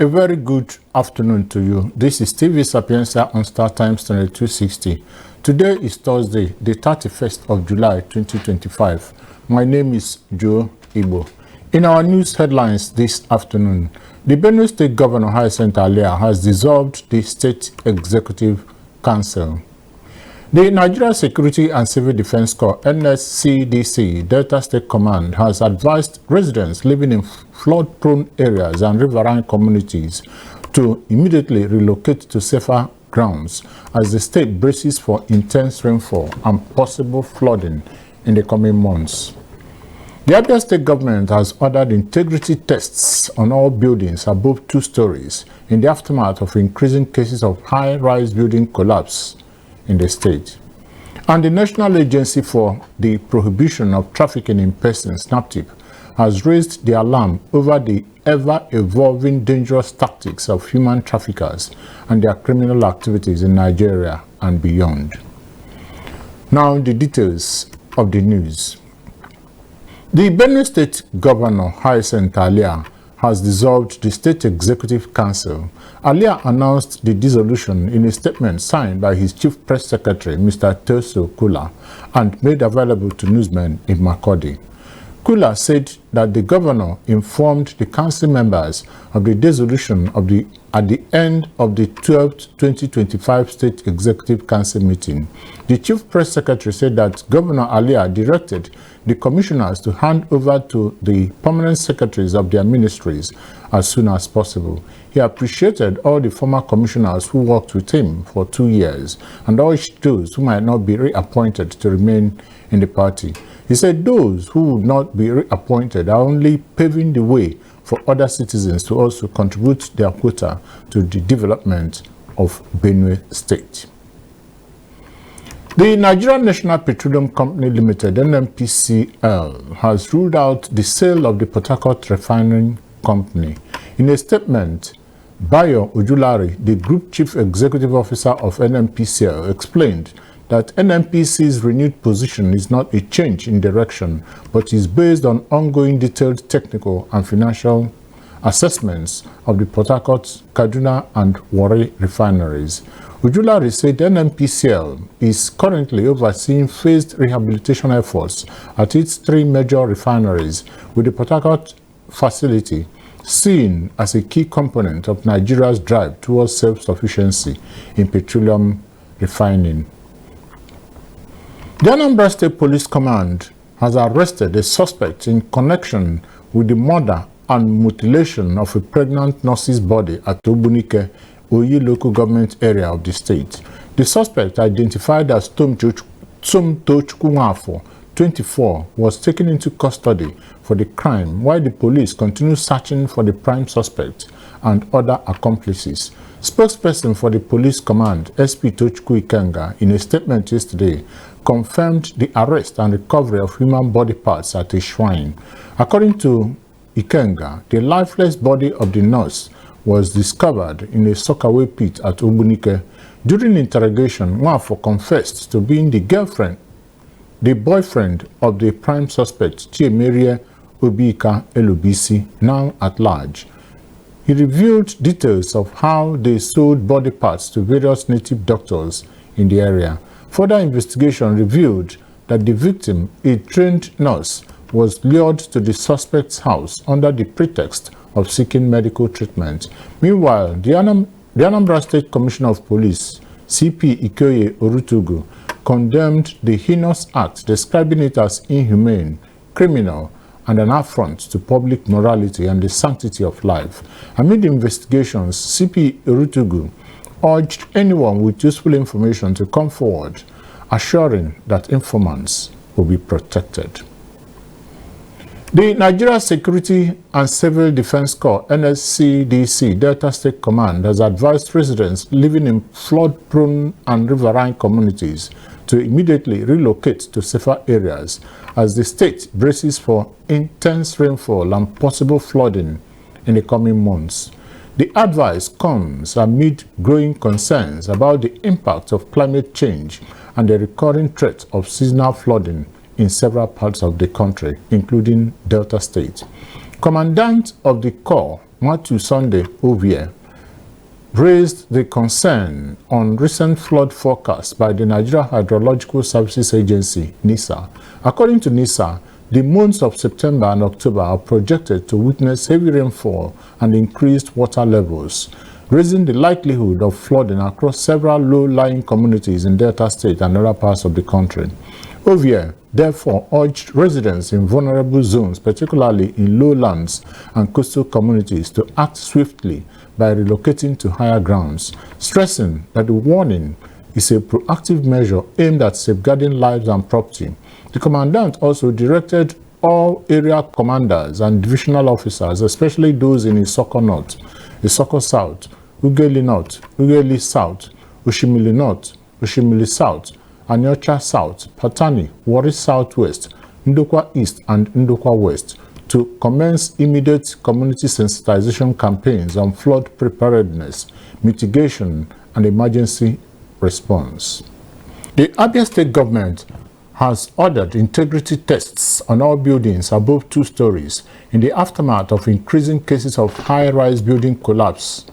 A very good afternoon to you. This is TV Sapienza on Star Times 2260. Today is Thursday, the 31st of July 2025. My name is Joe Igbo. In our news headlines this afternoon, the Benue State Governor Hyacinth Alia has dissolved the State Executive Council. The Nigeria Security and Civil Defense Corps (NSCDC) Delta State Command has advised residents living in flood-prone areas and riverine communities to immediately relocate to safer grounds as the state braces for intense rainfall and possible flooding in the coming months. The Abia State Government has ordered integrity tests on all buildings above 2 stories in the aftermath of increasing cases of high-rise building collapse in the state. And the National Agency for the Prohibition of Trafficking in Persons, NAPTIP, has raised the alarm over the ever-evolving dangerous tactics of human traffickers and their criminal activities in Nigeria and beyond. Now the details of the news. The Benue State Governor Hyacinth Alia has dissolved the State Executive Council. Alia announced the dissolution in a statement signed by his Chief Press Secretary, Mr. Teoso Kula, and made available to newsmen in Makurdi. Kula said that the governor informed the council members of the dissolution at the end of the 12th 2025 State Executive Council meeting. The Chief Press Secretary said that Governor Alia directed the commissioners to hand over to the permanent secretaries of their ministries as soon as possible. He appreciated all the former commissioners who worked with him for 2 years and urged those who might not be reappointed to remain in the party. He said those who would not be reappointed are only paving the way for other citizens to also contribute their quota to the development of Benue State. The Nigerian National Petroleum Company Ltd, NNPC, has ruled out the sale of the Port Harcourt Refinery Company. In a statement, Bayo Ojulari, the Group Chief Executive Officer of NNPCL, explained that NNPC's renewed position is not a change in direction, but is based on ongoing detailed technical and financial assessments of the Port Harcourt, Kaduna, and Warri refineries. Ujulari said NNPCL is currently overseeing phased rehabilitation efforts at its 3 major refineries, with the Port Harcourt facility seen as a key component of Nigeria's drive towards self-sufficiency in petroleum refining. The Anambra State Police Command has arrested a suspect in connection with the murder and mutilation of a pregnant nurse's body at Ogbunike, Oyi local government area of the state. The suspect, identified as Tsumtochkunwafo, 24, was taken into custody for the crime while the police continue searching for the prime suspect and other accomplices. Spokesperson for the police command, SP Tochukwu Ikenga, in a statement yesterday, confirmed the arrest and recovery of human body parts at a shrine. According to Ikenga, the lifeless body of the nurse was discovered in a sockaway pit at Ogbunike. During interrogation, Nwafo confessed to being the boyfriend of the prime suspect, Chiemerie Obika Elubisi, now at large. He revealed details of how they sold body parts to various native doctors in the area. Further investigation revealed that the victim, a trained nurse, was lured to the suspect's house under the pretext of seeking medical treatment. Meanwhile, the Anambra State Commissioner of Police, CP Ikoye Orutugu, condemned the heinous act, describing it as inhumane, criminal, and an affront to public morality and the sanctity of life. Amid investigations, CP Orutugu urged anyone with useful information to come forward, assuring that informants will be protected. The Nigeria Security and Civil Defense Corps (NSCDC) Delta State Command has advised residents living in flood-prone and riverine communities to immediately relocate to safer areas as the state braces for intense rainfall and possible flooding in the coming months. The advice comes amid growing concerns about the impact of climate change and the recurring threat of seasonal flooding in several parts of the country, including Delta State. Commandant of the Corps, Matthew Sunday Ovie, raised the concern on recent flood forecasts by the Nigeria Hydrological Services Agency, NISA. According to NISA, the months of September and October are projected to witness heavy rainfall and increased water levels, raising the likelihood of flooding across several low-lying communities in Delta State and other parts of the country. Ovie therefore urged residents in vulnerable zones, particularly in lowlands and coastal communities, to act swiftly by relocating to higher grounds, stressing that the warning is a proactive measure aimed at safeguarding lives and property. The commandant also directed all area commanders and divisional officers, especially those in Isoko North, Isoko South, Ugeli North, Ugeli South, Oshimili North, Oshimili South, Anyocha South, Patani, Warri Southwest, Ndokwa East, and Ndokwa West to commence immediate community sensitization campaigns on flood preparedness, mitigation, and emergency response. The Abia State Government has ordered integrity tests on all buildings above 2 stories in the aftermath of increasing cases of high-rise building collapse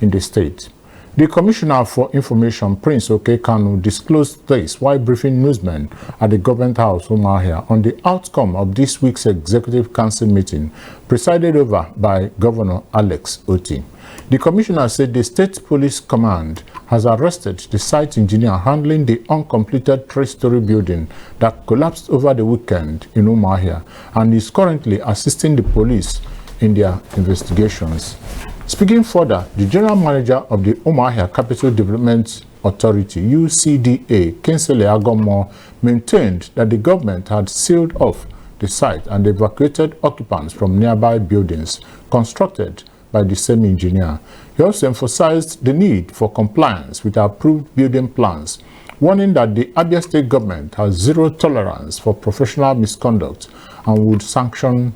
in the state. The Commissioner for Information, Prince Okekanu, disclosed this while briefing newsmen at the Government House, Umuahia, on the outcome of this week's Executive Council meeting, presided over by Governor Alex Oti. The Commissioner said the State Police Command has arrested the site engineer handling the uncompleted 3-story building that collapsed over the weekend in Umuahia and is currently assisting the police in their investigations. Speaking further, the General Manager of the Umuahia Capital Development Authority, UCDA, Kingsley Agomo, maintained that the government had sealed off the site and evacuated occupants from nearby buildings constructed by the same engineer. He also emphasized the need for compliance with approved building plans, warning that the Abia State Government has zero tolerance for professional misconduct and would sanction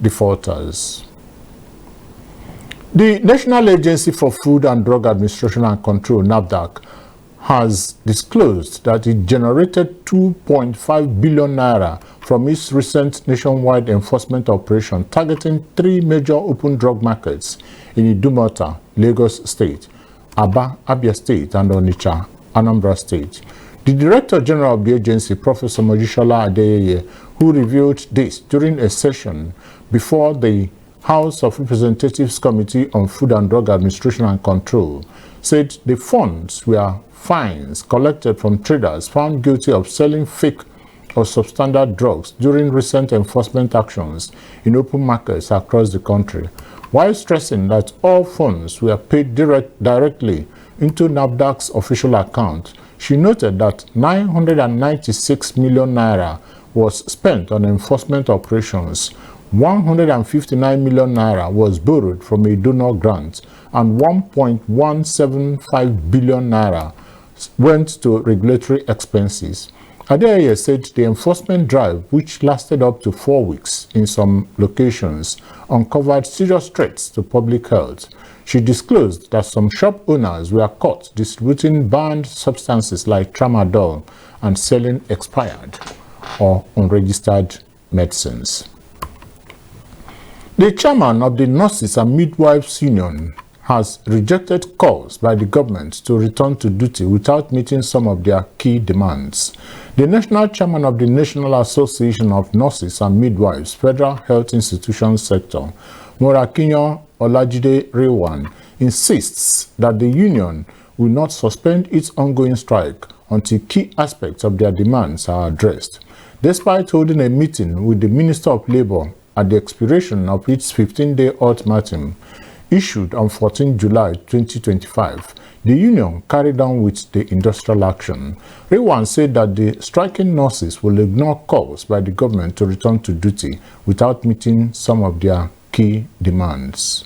defaulters. The National Agency for Food and Drug Administration and Control, NAFDAC, has disclosed that it generated 2.5 billion naira from its recent nationwide enforcement operation targeting 3 major open drug markets in Idumota, Lagos State, Aba, Abia State, and Onitsha, Anambra State. The Director General of the agency, Professor Mojishola Adeyeye, who revealed this during a session before the House of Representatives Committee on Food and Drug Administration and Control, said the funds were fines collected from traders found guilty of selling fake or substandard drugs during recent enforcement actions in open markets across the country, while stressing that all funds were paid directly into NAFDAC's official account. She noted that 996 million naira was spent on enforcement operations, 159 million naira was borrowed from a donor grant, and 1.175 billion naira went to regulatory expenses. Adeyeye said the enforcement drive, which lasted up to 4 weeks in some locations, uncovered serious threats to public health. She disclosed that some shop owners were caught distributing banned substances like tramadol and selling expired or unregistered medicines. The chairman of the Nurses and Midwives Union has rejected calls by the government to return to duty without meeting some of their key demands. The national chairman of the National Association of Nurses and Midwives Federal Health Institutions Sector, Morakinyo Olajide Rewan, insists that the union will not suspend its ongoing strike until key aspects of their demands are addressed. Despite holding a meeting with the Minister of Labour at the expiration of its 15-day ultimatum, issued on 14 July 2025, the union carried on with the industrial action. Rewan said that the striking nurses will ignore calls by the government to return to duty without meeting some of their key demands.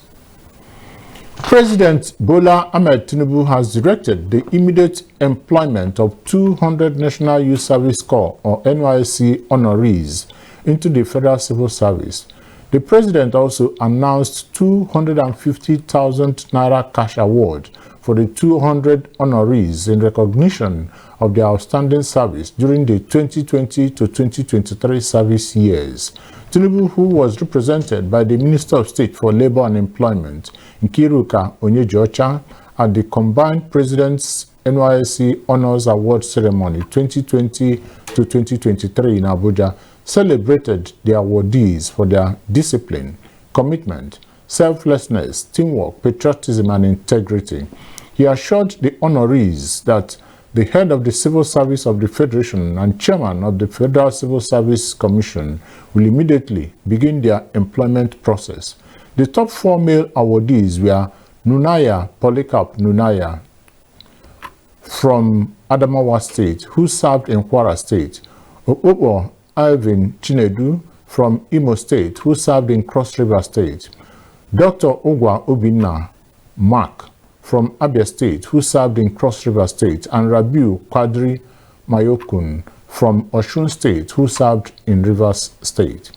President Bola Ahmed Tinubu has directed the immediate employment of 200 National Youth Service Corps or NYSC Honorees into the Federal Civil Service. The president also announced 250,000 naira cash award for the 200 honorees in recognition of their outstanding service during the 2020 to 2023 service years. Tinubu, who was represented by the Minister of State for Labor and Employment, Nkiruka Onyejocha, at the combined President's NYSC Honors Award Ceremony 2020 to 2023 in Abuja, celebrated the awardees for their discipline, commitment, selflessness, teamwork, patriotism, and integrity. He assured the honorees that the head of the Civil Service of the Federation and chairman of the Federal Civil Service Commission will immediately begin their employment process. The top 4 male awardees were Nunaya Polycarp Nunaya from Adamawa State, who served in Kwara State, Okpokpo Ivan Chinedu from Imo State, who served in Cross River State, Dr. Ogwa Obinna Mark from Abia State, who served in Cross River State, and Rabiu Quadri Mayokun from Osun State, who served in Rivers State.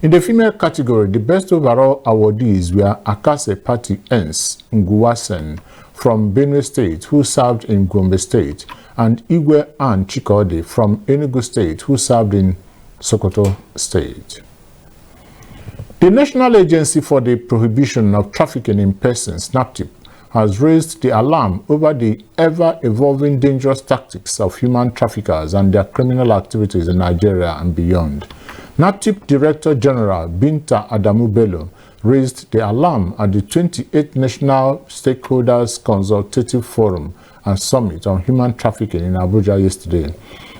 In the female category, the best overall awardees were Akase Pati Ens Nguwasen from Benue State, who served in Gombe State, and Igwe Ann Chikode from Enugu State, who served in Sokoto State. The National Agency for the Prohibition of Trafficking in Persons, NAPTIP, has raised the alarm over the ever-evolving dangerous tactics of human traffickers and their criminal activities in Nigeria and beyond. NAPTIP Director General Binta Adamu Bello raised the alarm at the 28th National Stakeholders Consultative Forum and Summit on Human Trafficking in Abuja yesterday.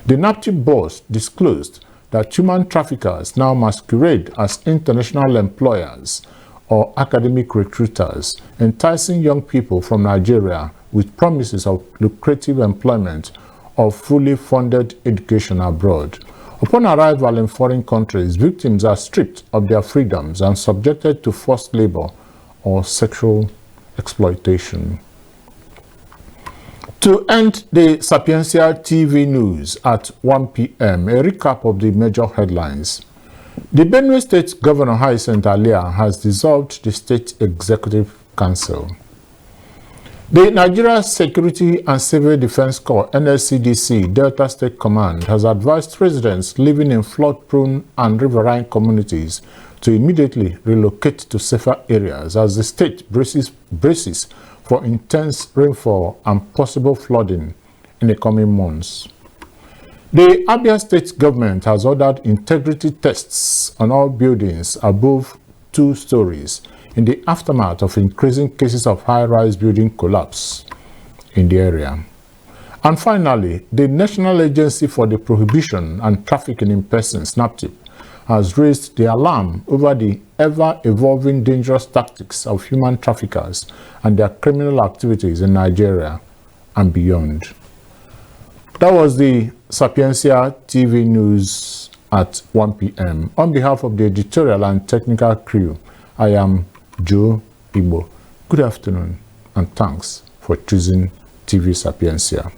The NAPTIP boss disclosed that human traffickers now masquerade as international employers or academic recruiters, enticing young people from Nigeria with promises of lucrative employment or fully funded education abroad. Upon arrival in foreign countries, victims are stripped of their freedoms and subjected to forced labor or sexual exploitation. To end the Sapientia TV news at 1 p.m., a recap of the major headlines. The Benue State Governor Hyacinth Alia has dissolved the State Executive Council. The Nigeria Security and Civil Defense Corps (NSCDC) Delta State Command has advised residents living in flood-prone and riverine communities to immediately relocate to safer areas as the state braces for intense rainfall and possible flooding in the coming months. The Abia State Government has ordered integrity tests on all buildings above 2 stories in the aftermath of increasing cases of high-rise building collapse in the area. And finally, the National Agency for the Prohibition and Trafficking in Persons, NAPTIP, has raised the alarm over the ever-evolving dangerous tactics of human traffickers and their criminal activities in Nigeria and beyond. That was the Sapientia TV news at 1 p.m. On behalf of the editorial and technical crew, I am Joe Igbo. Good afternoon and thanks for choosing TV Sapientia.